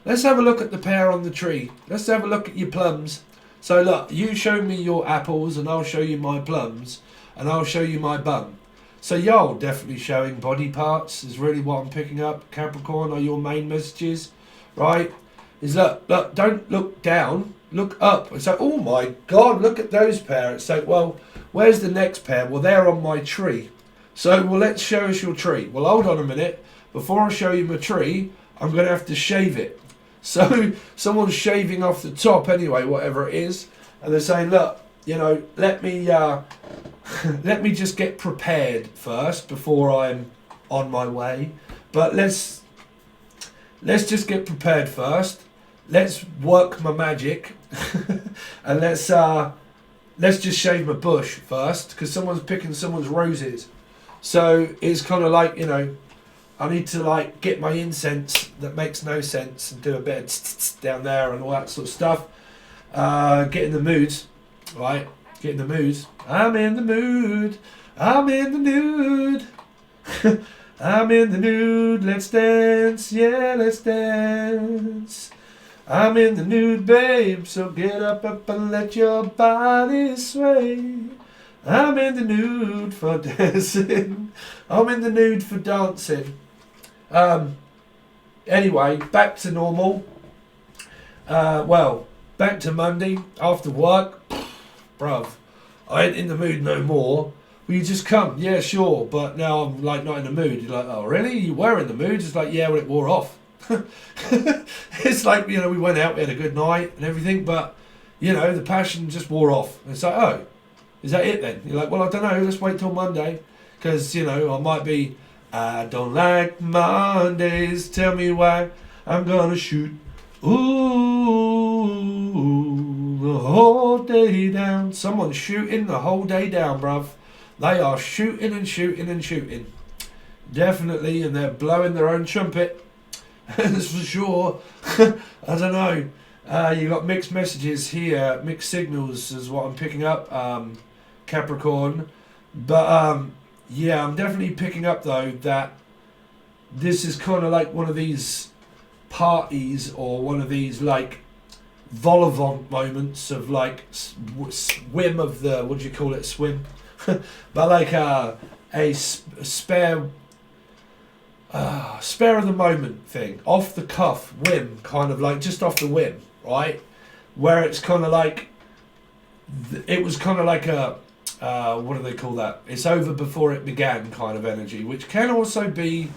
Let's have a look at the pear on the tree. Let's have a look at your plums. So look, you show me your apples and I'll show you my plums and I'll show you my bum. So y'all definitely showing body parts is really what I'm picking up. Capricorn are your main messages, right? Is look, don't look down, look up. It's like, oh my God, look at those pair. It's like, well, where's the next pair? Well, they're on my tree. So, well, let's show us your tree. Well, hold on a minute. Before I show you my tree, I'm going to have to shave it. So, someone's shaving off the top anyway, whatever it is. And they're saying, look, you know, let me just get prepared first before I'm on my way. But let's just get prepared first. Let's work my magic. And let's just shave my bush first, because someone's picking someone's roses. So it's kind of like, you know, I need to like get my incense that makes no sense and do a bit of down there and all that sort of stuff. Get in the moods, right? Get in the moods. I'm in the mood. I'm in the nude. I'm in the nude. Let's dance. Yeah, let's dance. I'm in the nude, babe. So get up and let your body sway. I'm in the nude for dancing. I'm in the nude for dancing. Anyway, back to normal. Well, back to Monday after work. Bruv, I ain't in the mood no more. Will you just come? Yeah, sure. But now I'm like not in the mood. You're like, oh really? You were in the mood? It's like, yeah, well it wore off. It's like, you know, we went out, we had a good night and everything, but you know, the passion just wore off. It's like, oh, is that it then? You're like, well, I don't know. Let's wait till Monday, because you know I might be. I don't like Mondays. Tell me why. I'm gonna shoot. Ooh, the whole day down. Someone's shooting the whole day down, bruv. They are shooting and shooting and shooting. Definitely, and they're blowing their own trumpet. That's for sure. I don't know. You got mixed messages here, mixed signals is what I'm picking up. Capricorn, but yeah, I'm definitely picking up though that this is kind of like one of these parties or one of these like vol-au-vent moments of like swim of the, what do you call it, swim? But like a spare of the moment thing, off the cuff whim, kind of like just off the whim, right? Where it's kind of like, it was kind of like a, what do they call that? It's over before it began kind of energy, which can also be,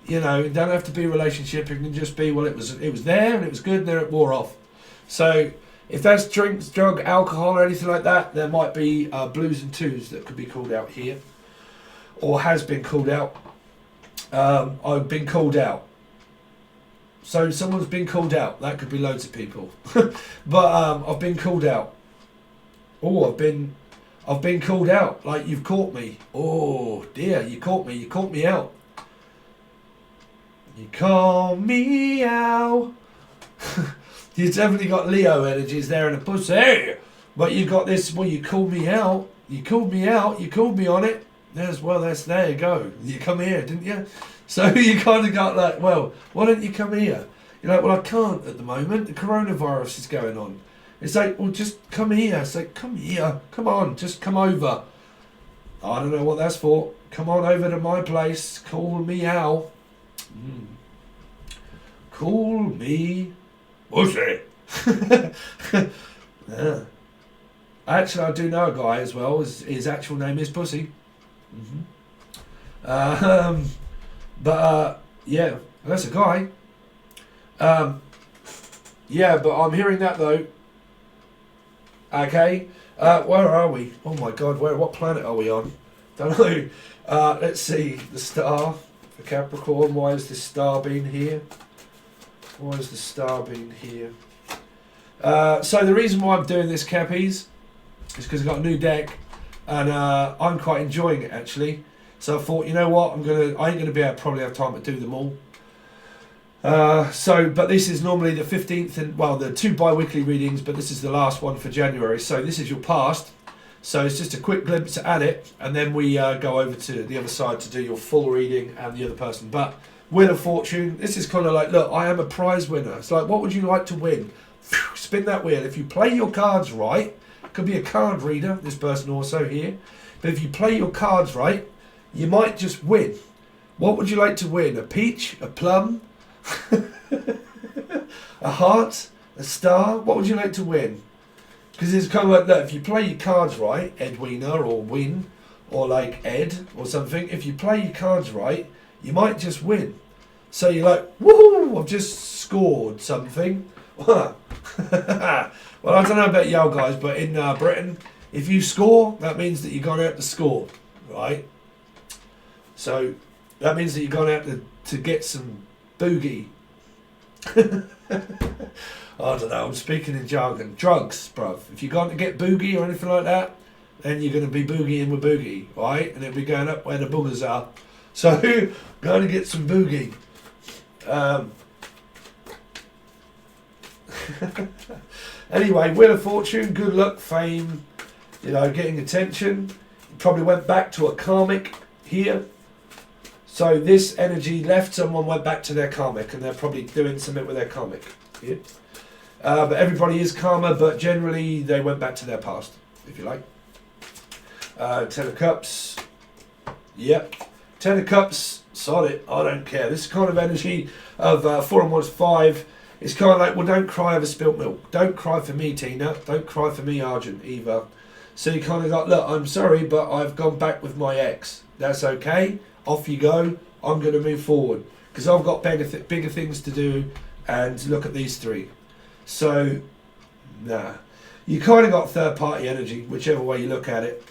you know, it don't have to be a relationship. It can just be, well, it was there and it was good, and then it wore off. So if that's drinks, drug, alcohol, or anything like that, there might be blues and twos that could be called out here, or has been called out. I've been called out. So someone's been called out. That could be loads of people. But I've been called out. Oh, I've been called out. Like, you've caught me. Oh dear, you caught me. You caught me out. You call me out. You've definitely got Leo energies there in a pussy. But you got this, well, you called me out. You called me out. You called me on it. There you go. You come here, didn't you? So you kind of got like, well, why don't you come here? You're like, well, I can't at the moment. The coronavirus is going on. It's like, well, just come here. It's like, come here. Come on, just come over. I don't know what that's for. Come on over to my place. Call me Al. Call me Pussy. Yeah. Actually, I do know a guy as well. His actual name is Pussy. But yeah, that's a guy. Yeah, but I'm hearing that though. Okay, where are we? Oh my God, what planet are we on? Don't know. Let's see, the star for Capricorn. Why has this star been here? Why has the star been here? So the reason why I'm doing this, Cappies, is because I've got a new deck, and I'm quite enjoying it actually. So I thought, you know what, I ain't gonna be able to probably have time to do them all. But this is normally the 15th, and well, the 2 bi-weekly readings, but this is the last one for January. So this is your past. So it's just a quick glimpse at it, and then we go over to the other side to do your full reading and the other person. But Wheel of Fortune, this is kind of like, look, I am a prize winner. It's like, what would you like to win? Spin that wheel. If you play your cards right, could be a card reader, this person also here, but if you play your cards right, you might just win. What would you like to win? A peach? A plum? A heart? A star? What would you like to win? Because it's kind of like that. If you play your cards right, Edwina or Win, or like Ed or something, if you play your cards right, you might just win. So you're like, woohoo, I've just scored something. Well, I don't know about y'all guys, but in Britain, if you score, that means that you've gone out to score, right? So that means that you've gone out to get some boogie. I don't know, I'm speaking in jargon. Drugs, bruv. If you're going to get boogie or anything like that, then you're going to be boogieing with boogie, right? And it'll be going up where the boogers are. So, going to get some boogie. Anyway, Wheel of Fortune, good luck, fame, getting attention. You probably went back to a karmic here. So this energy left, someone went back to their karmic, and they're probably doing something with their karmic. Yeah. But everybody is karma, but generally they went back to their past, if you like. 10 of Cups. Yep. 10 of Cups, solid, I don't care. This kind of energy of 4 and 1 is 5. It's kind of like, well, don't cry over spilt milk. Don't cry for me, Tina. Don't cry for me, Argent, either. So you kind of got, look, I'm sorry, but I've gone back with my ex. That's okay. Off you go. I'm going to move forward because I've got bigger things to do, and look at these 3. So, nah. You kind of got third-party energy, whichever way you look at it.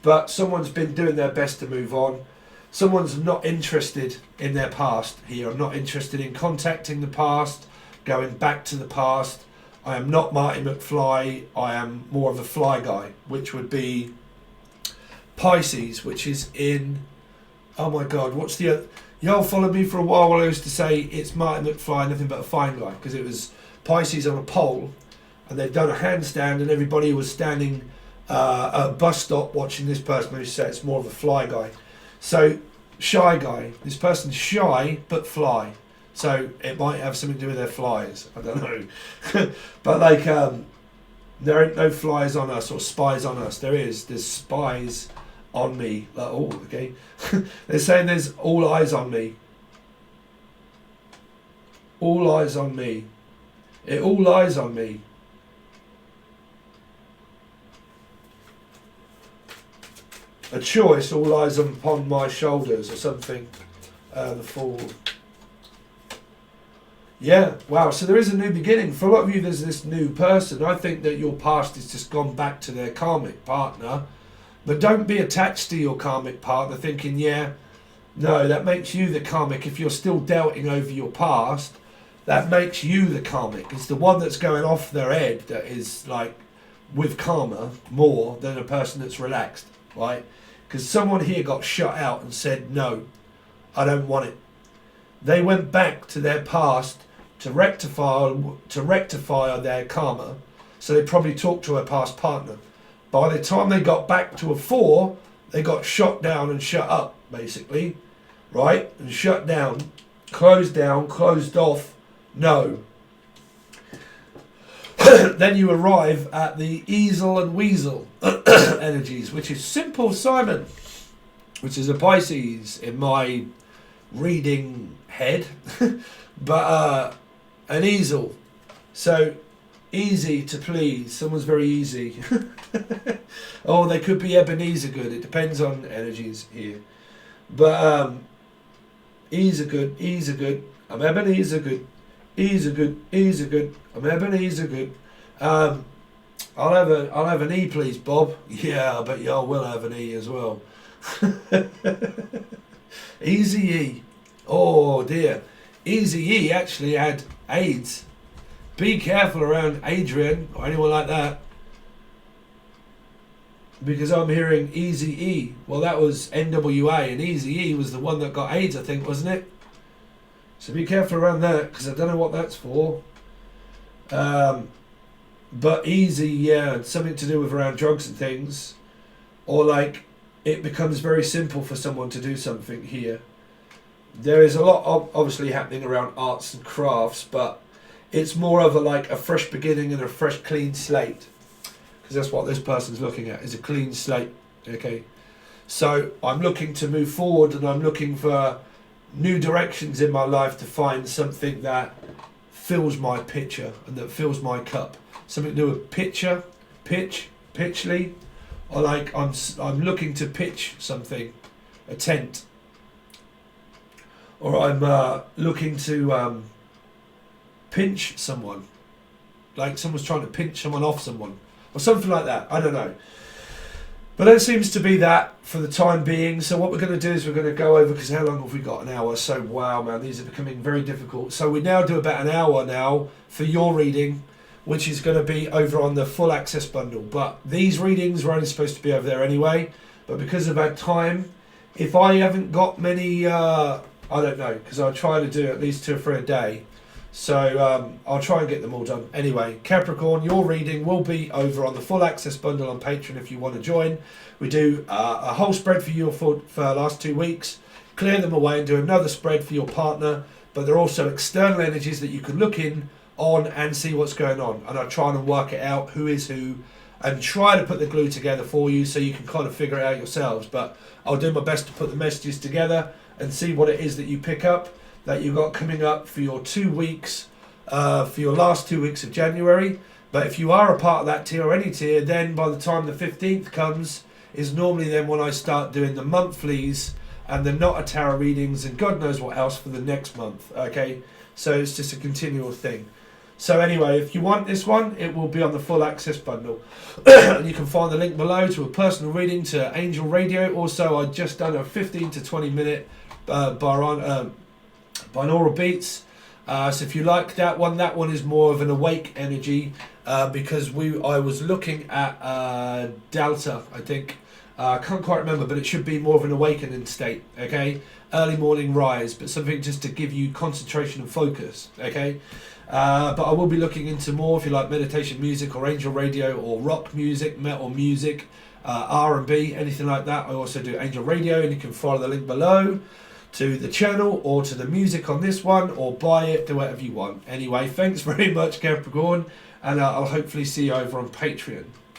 But someone's been doing their best to move on. Someone's not interested in their past here. I'm not interested in contacting the past, going back to the past. I am not Marty McFly. I am more of a fly guy, which would be Pisces, which is in, oh my God, what's the other? Y'all followed me for a while when I used to say it's Marty McFly, nothing but a fine guy, because it was Pisces on a pole, and they'd done a handstand, and everybody was standing at a bus stop watching this person who said it's more of a fly guy. So, shy guy. This person's shy, but fly. So, it might have something to do with their flies. I don't know. But, like, there ain't no flies on us or spies on us. There's spies on me. Like, oh, okay. They're saying there's all eyes on me. All eyes on me. It all lies on me. A choice all lies upon my shoulders or something. The Fool. Yeah, wow, so there is a new beginning. For a lot of you, there's this new person. I think that your past has just gone back to their karmic partner. But don't be attached to your karmic partner thinking, yeah, no, that makes you the karmic. If you're still doubting over your past, that makes you the karmic. It's the one that's going off their head that is like with karma more than a person that's relaxed, right? Because someone here got shut out and said, no, I don't want it. They went back to their past to rectify their karma. So they probably talked to a past partner. By the time they got back to a 4, they got shot down and shut up, basically, right? And shut down, closed off, no. Then you arrive at the easel and weasel energies, which is Simple Simon, which is a Pisces in my reading head, but an easel. So easy to please. Someone's very easy. Oh, they could be Ebenezer good. It depends on energies here. But easy good. I'm Ebenezer good. Easy good. I'm Ebenezer good. I'll have an E, please, Bob. Yeah, I bet y'all will have an E as well. Easy E. Oh dear. Easy E actually had AIDS. Be careful around Adrian or anyone like that. Because I'm hearing Easy E. Well, that was NWA, and Easy E was the one that got AIDS, I think, wasn't it? So be careful around that, because I don't know what that's for. But Easy, yeah, something to do with around drugs and things. Or like, it becomes very simple for someone to do something here. There is a lot obviously happening around arts and crafts, but it's more of a fresh beginning and a fresh clean slate. Because that's what this person's looking at, is a clean slate. Okay, so I'm looking to move forward, and I'm looking for new directions in my life to find something that fills my picture and that fills my cup. Something to do with pitchly, or like I'm looking to pitch something, a tent, or I'm looking to pinch someone, like someone's trying to pinch someone off someone, or something like that. I don't know. But that seems to be that for the time being. So what we're going to do is we're going to go over, because how long have we got? An hour. So wow, man, these are becoming very difficult. So we now do about an hour now for your reading, which is going to be over on the full access bundle. But these readings were only supposed to be over there anyway. But because of our time, if I haven't got many, I don't know, because I try to do at least 2 or 3 a day. So I'll try and get them all done. Anyway, Capricorn, your reading will be over on the full access bundle on Patreon if you want to join. We do a whole spread for you for the last 2 weeks, clear them away and do another spread for your partner. But there are also external energies that you can look in on and see what's going on. And I try and work it out, who is who, and try to put the glue together for you so you can kind of figure it out yourselves. But I'll do my best to put the messages together and see what it is that you pick up, that you've got coming up for your 2 weeks, for your last 2 weeks of January. But if you are a part of that tier or any tier, then by the time the 15th comes, is normally then when I start doing the monthlies and the not a tarot readings and God knows what else for the next month. Okay, so it's just a continual thing. So anyway, if you want this one, it will be on the full access bundle. And you can find the link below to a personal reading to Angel Radio. Also, I just done a 15 to 20 minute binaural beats. So if you like that one is more of an awake energy, because I was looking at Delta, I think. I can't quite remember, but it should be more of an awakening state, okay? Early morning rise, but something just to give you concentration and focus, okay? But I will be looking into more if you like meditation music or angel radio or rock music, metal music, R&B, anything like that. I also do angel radio, and you can follow the link below to the channel or to the music on this one, or buy it, do whatever you want. Anyway, thanks very much, Capricorn, and I'll hopefully see you over on Patreon.